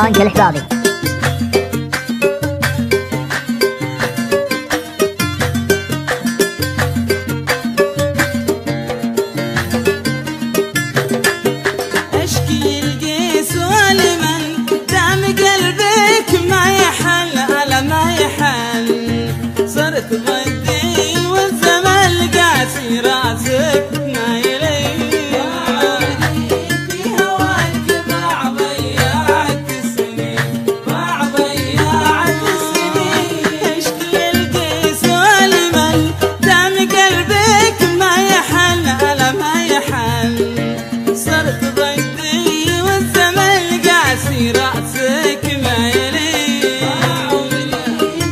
فرانك الحبابي. اشكي القيس ولمن دام قلبك ما يحل على ما يحل، صرت ضدي والزمن قاسي راسك نايلي، في هواك ضاع ضيعت السنين، ضاع ضيعت السنين. اشكي القيس ولمن دام قلبك ما يحل على ما يحل، صرت ضدي والزمن قاسي راسك مايلي،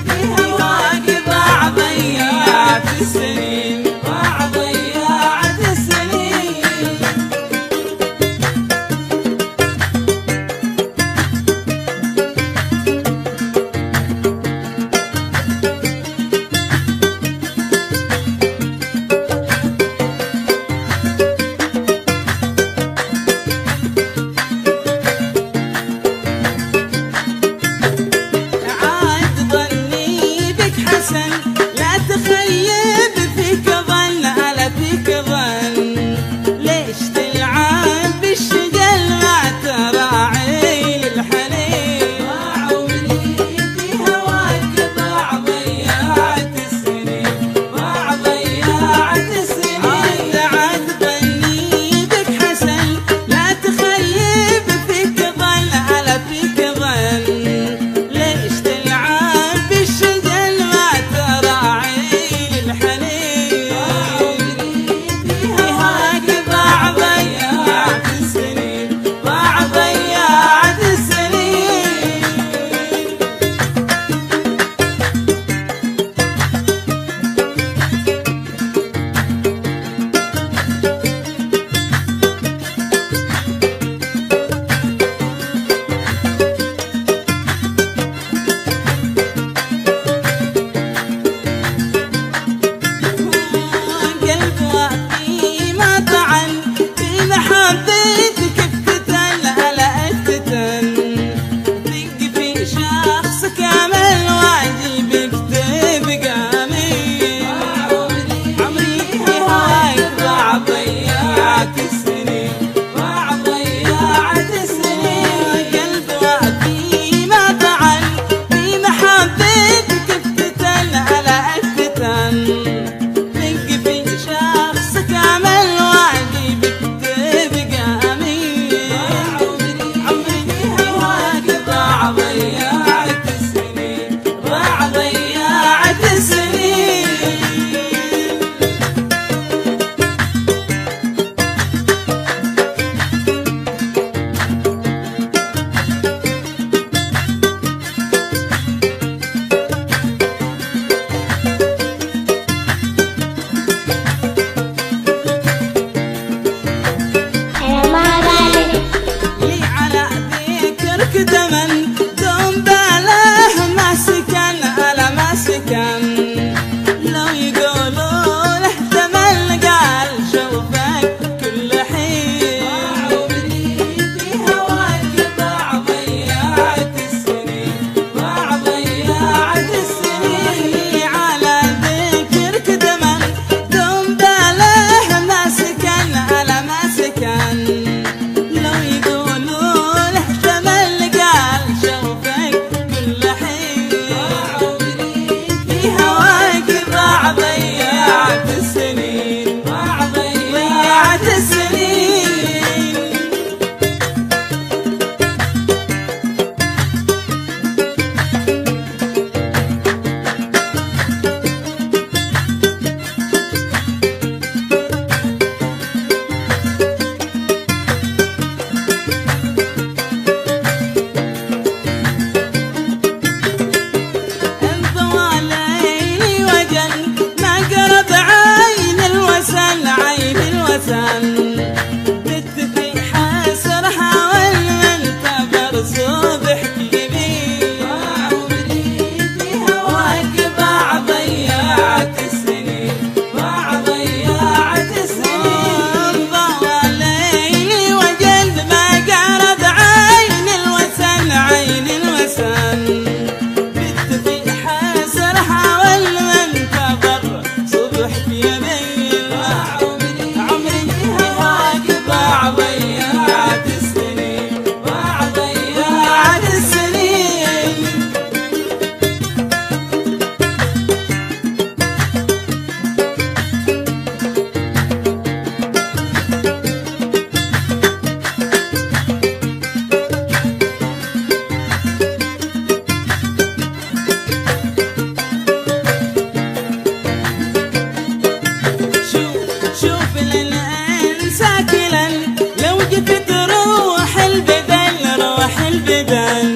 في هواك ضاع ضيعت السنين، ضاع ضيعت السنين. عاد ظني بك حسن لا تخيب فيك ظن، على فيك ظن، ليش تلعب بالشجل ما تراعي للحنين، في هواك ضاع ضيعت السنين، ضاع ضيعت السنين. عاد ظني بك حسن لا تخيب فيك ظن، على فيك ظن، ليش تلعب بالشجل ما تراعي للحنين، في هواك ضاع ضيعت السنين، ضاع ضيعت السنين. قلب وفي ما طعن، في محبتك افتتن على افتتن، دق في شخص كامل واجبك تبقى امين، عمري في هواك ضاع ضيعت السنين، ضاع ضيعت السنين. قلب وفي ما طعن، في محبتك افتتن على افتتن، دق في شخص كامل واجبك تبقى امين، عمري في هواك ضاع ضيعت السنين، ضاع ضيعت السنين. لي على ذكرك دمن دوم باله ما سكن، على ما سكن، لو يقولوا له تمل قال شوفك كل حين، في هواك ضاع ضيعت السنين، ضاع ضيعت السنين. لي على ذكرك دمن دوم باله ما سكن، على ما سكن، لو يقولوا له تمل قال شوفك كل حين، في هواك ضاع ضيعت السنين، ضاع ضيعت السنين. انطوى ليلي وجن ما قرب عين الوسن، عين الوسن، بت في حسرها والمنتظر صبح كبير، في هواك ضاع ضيعت السنين، ضاع ضيعت السنين. انطوى ليلي وجن ما قرب عين الوسن، عين البدن